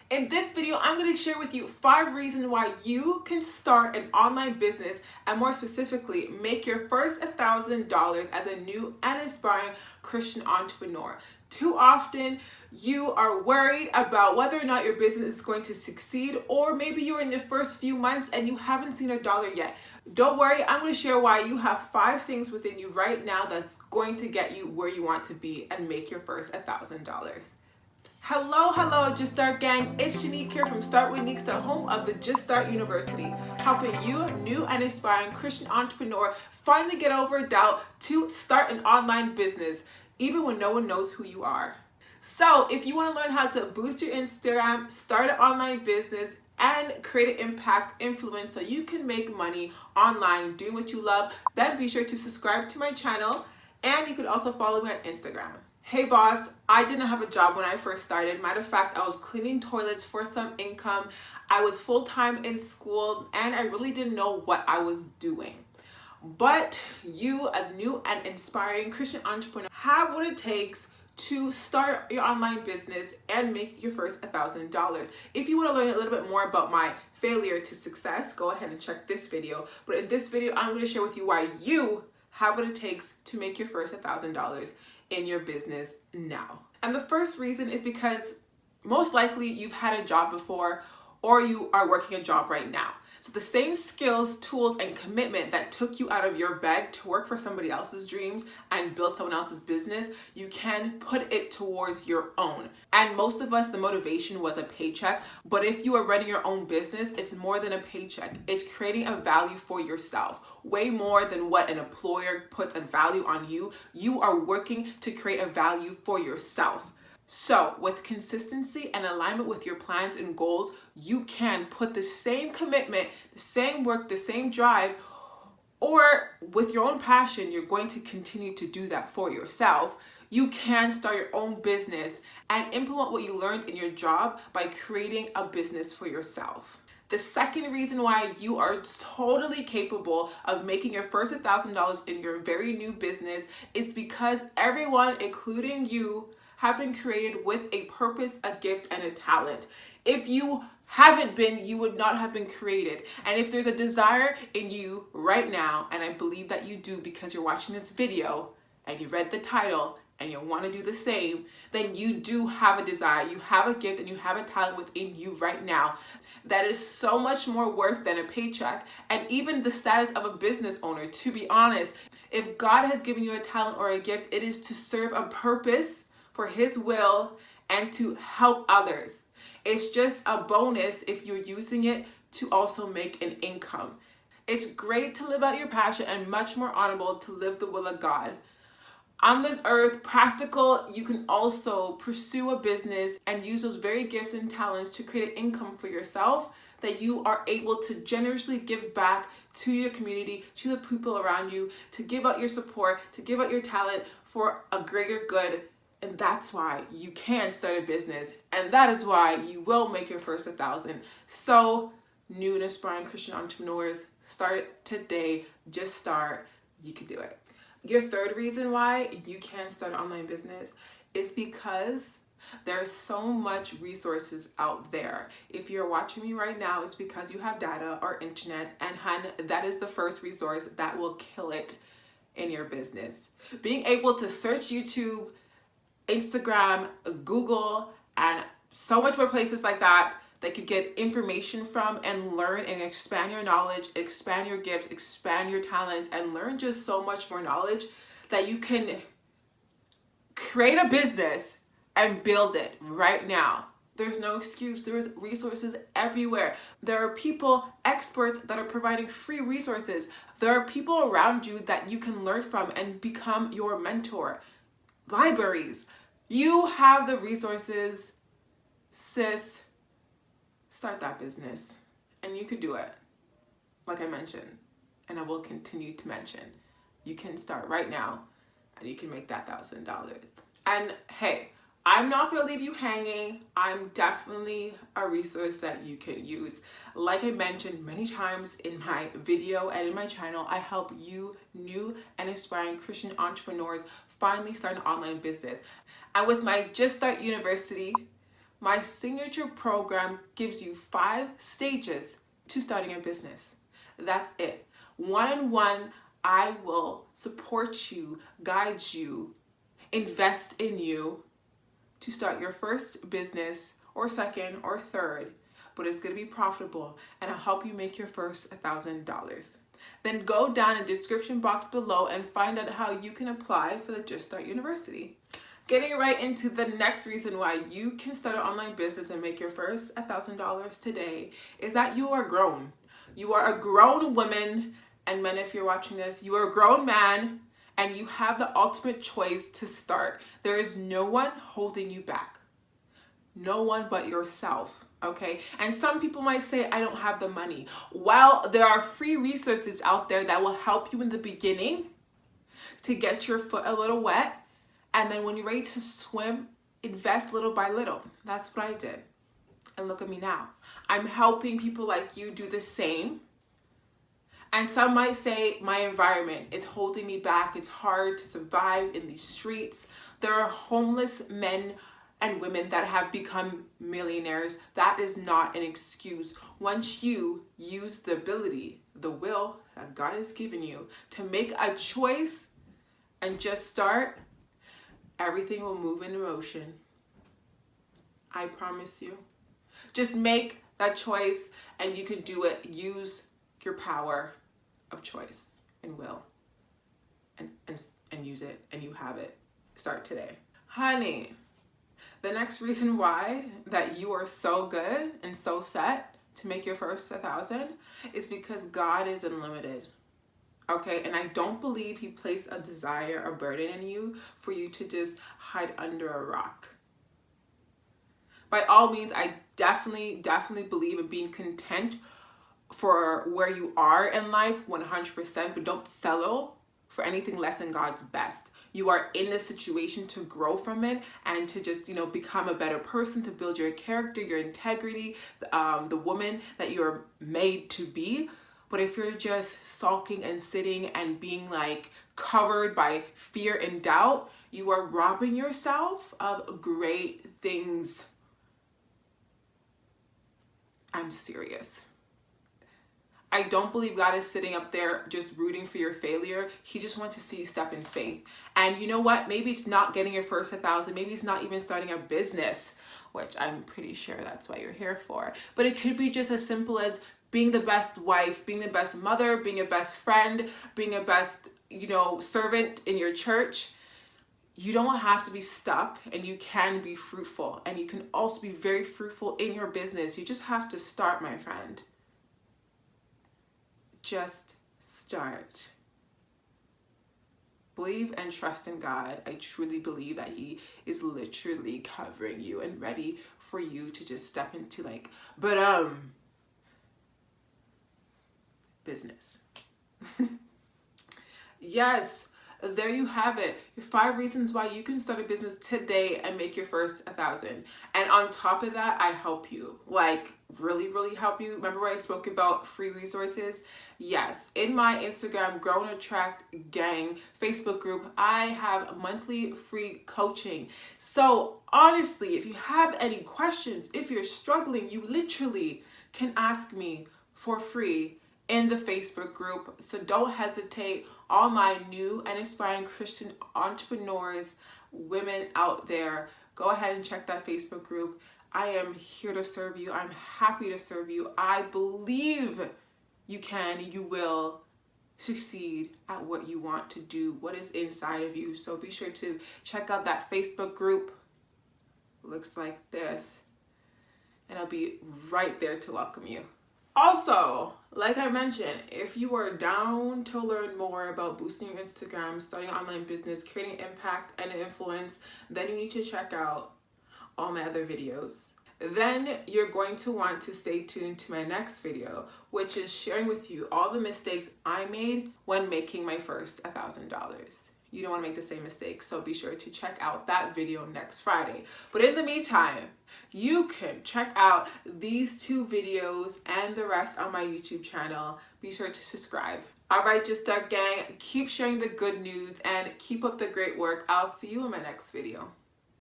In this video, I'm going to share with you 5 reasons why you can start an online business and more specifically, make your first $1,000 as a new and aspiring Christian entrepreneur. Too often, you are worried about whether or not your business is going to succeed, or maybe you're in the first few months and you haven't seen a dollar yet. Don't worry, I'm going to share why you have 5 things within you right now that's going to get you where you want to be and make your first $1,000. Hello, Just Start gang. It's Shanique here from Start with Neeks, the home of the Just Start University, helping you, new and aspiring Christian entrepreneur, finally get over doubt to start an online business, even when no one knows who you are. So if you want to learn how to boost your Instagram, start an online business, and create an impact influence so you can make money online doing what you love, then be sure to subscribe to my channel, and you can also follow me on Instagram. Hey boss, I didn't have a job when I first started. Matter of fact, I was cleaning toilets for some income. I was full-time in school and I really didn't know what I was doing. But you, as new and inspiring Christian entrepreneur, have what it takes to start your online business and make your first $1,000. If you want to learn a little bit more about my failure to success, go ahead and check this video. But in this video, I'm going to share with you why you have what it takes to make your first $1,000 in your business now. And the first reason is because most likely you've had a job before or you are working a job right now. So the same skills, tools, and commitment that took you out of your bed to work for somebody else's dreams and build someone else's business, you can put it towards your own. And most of us, the motivation was a paycheck. But if you are running your own business, it's more than a paycheck. It's creating a value for yourself. Way more than what an employer puts a value on you. You are working to create a value for yourself. So with consistency and alignment with your plans and goals, you can put the same commitment, the same work, the same drive, or with your own passion, you're going to continue to do that for yourself. You can start your own business and implement what you learned in your job by creating a business for yourself. The second reason why you are totally capable of making your first $1,000 in your very new business is because everyone, including you, have been created with a purpose, a gift, and a talent. If you haven't been, you would not have been created. And if there's a desire in you right now, and I believe that you do because you're watching this video and you read the title and you want to do the same, then you do have a desire, you have a gift, and you have a talent within you right now that is so much more worth than a paycheck and even the status of a business owner. To be honest, if God has given you a talent or a gift, it is to serve a purpose for His will and to help others. It's just a bonus if you're using it to also make an income. It's great to live out your passion and much more honorable to live the will of God. On this earth, practical, you can also pursue a business and use those very gifts and talents to create an income for yourself that you are able to generously give back to your community, to the people around you, to give out your support, to give out your talent for a greater good. And that's why you can start a business. And that is why you will make your first 1,000. So new and aspiring Christian entrepreneurs, start today. Just start. You can do it. Your third reason why you can start an online business is because there's so much resources out there. If you're watching me right now, it's because you have data or internet, and that is the first resource that will kill it in your business. Being able to search YouTube, Instagram, Google, and so much more places like that that you get information from and learn and expand your knowledge, expand your gifts, expand your talents, and learn just so much more knowledge that you can create a business and build it right now. There's no excuse. There's resources everywhere. There are people, experts that are providing free resources. There are people around you that you can learn from and become your mentor. Libraries. You have the resources, sis. Start that business and you could do it. Like I mentioned, and I will continue to mention, you can start right now and you can make that $1,000. And hey, I'm not going to leave you hanging. I'm definitely a resource that you can use. Like I mentioned many times in my video and in my channel, I help you new and aspiring Christian entrepreneurs finally start an online business. And with my Just Start University My signature program gives you 5 stages to starting a business. That's it. One-on-one, I will support you, guide you, invest in you to start your first business or second or third, but it's going to be profitable, and I'll help you make your first $1,000. Then go down in the description box below and find out how you can apply for the Just Start University. Getting right into the next reason why you can start an online business and make your first $1,000 today is that you are grown. You are a grown woman, and men, if you're watching this, you are a grown man, and you have the ultimate choice to start. There is no one holding you back. No one but yourself, okay? And some people might say, I don't have the money. Well, there are free resources out there that will help you in the beginning to get your foot a little wet. And then when you're ready to swim, invest little by little. That's what I did. And look at me now. I'm helping people like you do the same. And some might say my environment, it's holding me back. It's hard to survive in these streets. There are homeless men and women that have become millionaires. That is not an excuse. Once you use the ability, the will that God has given you to make a choice and just start, everything will move into motion. I promise you. Just make that choice and you can do it. Use your power of choice and will and use it, and you have it. Start today. Honey, the next reason why that you are so good and so set to make your first 1,000 is because God is unlimited. Okay, and I don't believe he placed a desire, a burden in you for you to just hide under a rock. By all means, I definitely believe in being content for where you are in life 100%, but don't settle for anything less than God's best. You are in this situation to grow from it and to just, become a better person, to build your character, your integrity, the woman that you're made to be. But if you're just sulking and sitting and being like covered by fear and doubt, you are robbing yourself of great things. I'm serious. I don't believe God is sitting up there just rooting for your failure. He just wants to see you step in faith. And you know what? Maybe it's not getting your first 1,000. Maybe it's not even starting a business, which I'm pretty sure that's what you're here for. But it could be just as simple as being the best wife, being the best mother, being a best friend, being a best, servant in your church. You don't have to be stuck, and you can be fruitful. And you can also be very fruitful in your business. You just have to start, my friend. Just start. Believe and trust in God. I truly believe that he is literally covering you and ready for you to just step into business. Yes, there you have it. Your 5 reasons why you can start a business today and make your first 1,000. And on top of that, I help you. Really help you. Remember where I spoke about free resources? Yes, in my Instagram Grow and Attract Gang Facebook group, I have monthly free coaching. So honestly, if you have any questions, if you're struggling, you literally can ask me for free in the Facebook group. So don't hesitate. All my new and aspiring Christian entrepreneurs, women out there, go ahead and check that Facebook group. I am here to serve you. I'm happy to serve you. I believe you can, you will succeed at what you want to do, what is inside of you. So be sure to check out that Facebook group. Looks like this. And I'll be right there to welcome you. Also, like I mentioned, if you are down to learn more about boosting your Instagram, starting an online business, creating impact and influence, then you need to check out all my other videos. Then you're going to want to stay tuned to my next video, which is sharing with you all the mistakes I made when making my first $1,000. You don't want to make the same mistakes, so be sure to check out that video next Friday. But in the meantime, you can check out these 2 videos and the rest on my YouTube channel. Be sure to subscribe. All right, Just Start Gang, keep sharing the good news and keep up the great work. I'll see you in my next video.